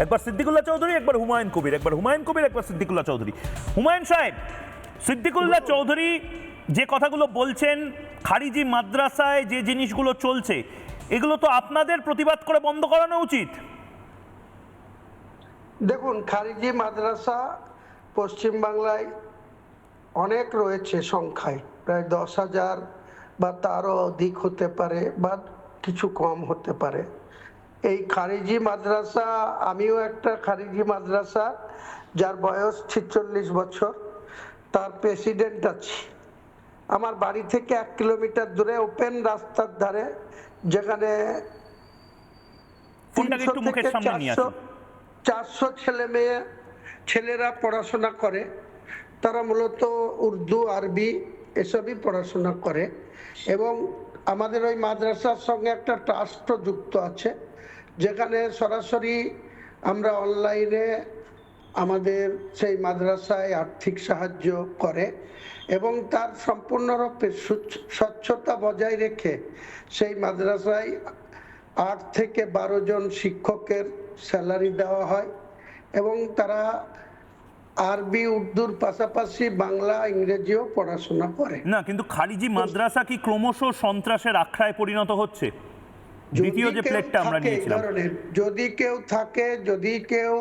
একবার সিদ্দিকুল্লাহ চৌধুরী, একবার হুমায়ুন কবির, একবার হুমায়ুন কবির, একবার সিদ্দিকুল্লাহ চৌধুরী। হুমায়ুন সাহেব, সিদ্দিকুল্লাহ চৌধুরী যে কথাগুলো বলছেন, খারিজি মাদ্রাসায় যে জিনিসগুলো চলছে, এগুলো তো আপনাদের প্রতিবাদ করে বন্ধ করানো উচিত। দেখুন, খারিজি মাদ্রাসা পশ্চিমবাংলায় অনেক রয়েছে সংখ্যায়, প্রায় 10,000 বা তারও অধিক হতে পারে বা কিছু কম হতে পারে। এই খারিজি মাদ্রাসা, আমিও একটা খারিজি মাদ্রাসা যার বয়স 46 বছর, তার প্রেসিডেন্ট আছি। আমার বাড়ি থেকে 1 কিলোমিটার দূরে ওপেন রাস্তার ধারে, যেখানে 300 থেকে 400 ছেলেরা পড়াশোনা করে। তারা মূলত উর্দু, আরবি এসবই পড়াশোনা করে এবং আমাদের ওই মাদ্রাসার সঙ্গে একটা ট্রাস্টও যুক্ত আছে, যেখানে সরাসরি আমরা অনলাইনে আমাদের সেই মাদ্রাসায় আর্থিক সাহায্য করে এবং তার সম্পূর্ণরূপে স্বচ্ছতা বজায় রেখে সেই মাদ্রাসায় 8 থেকে 12 জন শিক্ষকের স্যালারি দেওয়া হয় এবং তারা আরবি উর্দুর পাশাপাশি বাংলা ইংরেজিও পড়াশোনা করে। না, কিন্তু খারিজি মাদ্রাসা কি ক্রমশ সন্ত্রাসের আখড়ায় পরিণত হচ্ছে? দ্বিতীয় যে প্লেটটা আমরা নিয়েছিলাম, যদি কেউ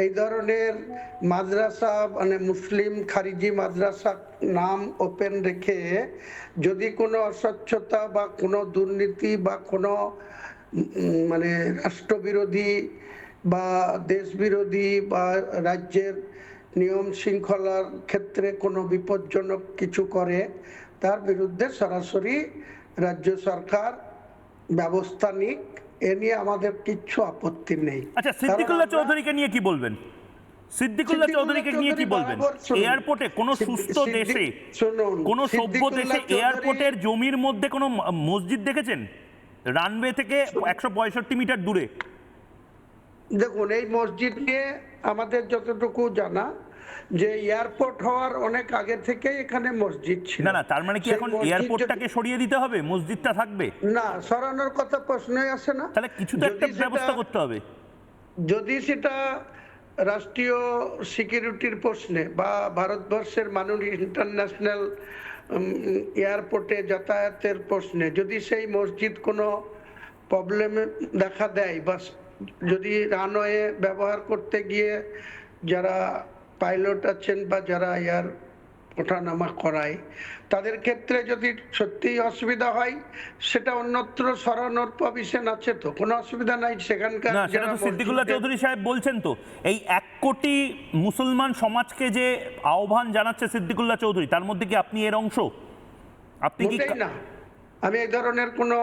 এই ধরনের মাদ্রাসা, মানে মুসলিম খারিজি মাদ্রাসা নাম ওপেন রেখে যদি কোনো অস্বচ্ছতা বা কোনো দুর্নীতি বা কোনো মানে রাষ্ট্রবিরোধী বা দেশবিরোধী বা রাজ্যের নিয়ম শৃঙ্খলার ক্ষেত্রে কোনো বিপজ্জনক কিছু করে, তার বিরুদ্ধে সরাসরি রাজ্য সরকার ব্যবস্থা নিক, এ নিয়ে আমাদের কিচ্ছু আপত্তি নেই। আচ্ছা, সিদ্দিকুল্লাহ চৌধুরীকে নিয়ে কি বলবেন? সিদ্দিকুল্লাহ চৌধুরীকে নিয়ে কি বলবেন? এয়ারপোর্টে কোন সুস্থ দেশে, কোন সভ্য দেশে এয়ারপোর্টের জমির মধ্যে কোনো মসজিদ দেখেছেন? রানওয়ে থেকে 165 মিটার দূরে। দেখুন, এই মসজিদ নিয়ে আমাদের যতটুকু জানা, যে এয়ারপোর্ট হওয়ার অনেক আগে থেকে এখানে মসজিদ ছিল। না, তার মানে কি এখন এয়ারপোর্টটাকে সরিয়ে দিতে হবে, মসজিদটা থাকবে? না, সরানোর কথা প্রশ্নই আসে না। তাহলে কিছু তো একটা ব্যবস্থা করতে হবে। যদি সেটা রাষ্ট্রীয় সিকিউরিটির প্রশ্নে বা ভারতবর্ষের মাননীয় ইন্টারন্যাশনাল এয়ারপোর্টে যাতায়াতের প্রশ্নে যদি সেই মসজিদ কোনো প্রবলেম দেখা দেয় বা যদি রানওয়ে ব্যবহার করতে গিয়ে যারা পাইলট আছেন বা যারা এয়ার ওঠানামা করায়, তাদের ক্ষেত্রে যদি সত্যিই অসুবিধা হয়, সেটা অন্যত্র সরানোর প্রভিশন আছে, তো কোনো অসুবিধা নাই। সেখানকার সিদ্দিকুল্লাহ চৌধুরী সাহেব বলছেন তো, এই 1 কোটি মুসলমান সমাজকে যে আহ্বান জানাচ্ছে সিদ্দিকুল্লাহ চৌধুরী, তার মধ্যে কি আপনি এর অংশ? আপনি কি না? আমি এই ধরনের কোনো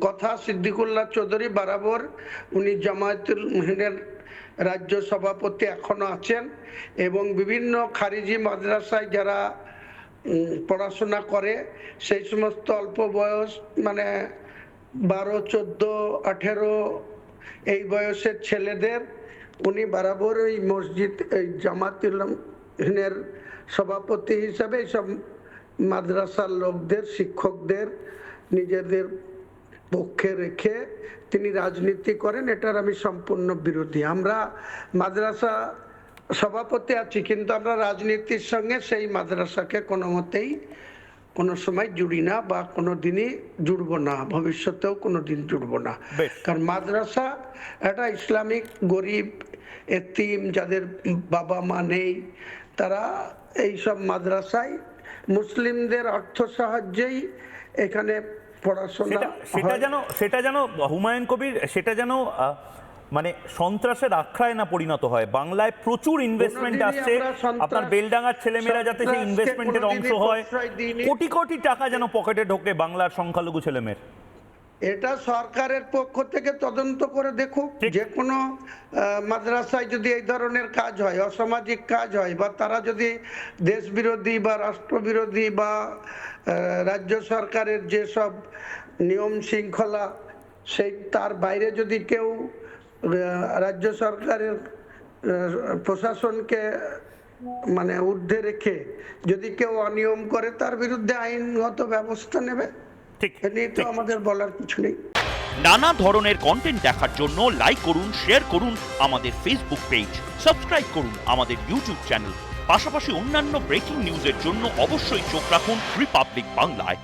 কথা, সিদ্দিকুল্লাহ চৌধুরী বরাবর, উনি জামায়াতুল মুহিনের রাজ্য সভাপতি এখনো আছেন এবং বিভিন্ন খারিজি মাদ্রাসায় যারা পড়াশোনা করে, সেই সমস্ত অল্প বয়স, মানে 12, 14, 18 এই বয়সের ছেলেদের উনি বরাবর এই মসজিদ, এই জামায়াতুল মুহিনের সভাপতি হিসাবে এইসব মাদ্রাসার লোকদের, শিক্ষকদের নিজেদের পক্ষে রেখে তিনি রাজনীতি করেন। এটার আমি সম্পূর্ণ বিরোধী। আমরা মাদ্রাসা সভাপতি আছি, কিন্তু আমরা রাজনীতির সঙ্গে সেই মাদ্রাসাকে কোনো মতেই কোনো সময় জুড়ি না বা কোনো দিনই জুড়বো না, ভবিষ্যতেও কোনো দিন জুড়বো না। কারণ মাদ্রাসা একটা ইসলামিক, গরিব, এতিম, যাদের বাবা মা নেই, তারা এইসব মাদ্রাসায় মুসলিমদের অর্থ সাহায্যেই এখানে পড়াশোনা। সেটা যেন হুমায়ুন কবির, সেটা যেন মানে সন্ত্রাসের আখড়ায় না পরিণত হয়। বাংলায় প্রচুর ইনভেস্টমেন্ট আসছে, আপনার বেলডাঙ্গার ছেলেমেয়েরা যাতে সেই ইনভেস্টমেন্টের অংশ হয়, কোটি কোটি টাকা যেন পকেটে ঢোকে বাংলার সংখ্যালঘু ছেলেমেয়ের। এটা সরকারের পক্ষ থেকে তদন্ত করে দেখুক। যে কোনো মাদ্রাসায় যদি এই ধরনের কাজ হয়, অসামাজিক কাজ হয়, বা তারা যদি দেশবিরোধী বা রাষ্ট্রবিরোধী বা রাজ্য সরকারের যেসব নিয়ম শৃঙ্খলা, সেই তার বাইরে যদি কেউ রাজ্য সরকারের প্রশাসনকে মানে ঊর্ধ্বে রেখে যদি কেউ অনিয়ম করে, তার বিরুদ্ধে আইনগত ব্যবস্থা নেবে। ঠিক, এ নিয়ে তো আমাদের বলার কিছু নেই। নানা ধরনের কন্টেন্ট দেখার জন্য লাইক করুন, শেয়ার করুন আমাদের ফেসবুক পেজ, সাবস্ক্রাইব করুন আমাদের ইউটিউব চ্যানেল। পাশাপাশি অন্যান্য ব্রেকিং নিউজের জন্য অবশ্যই চোখ রাখুন রিপাবলিক বাংলায়।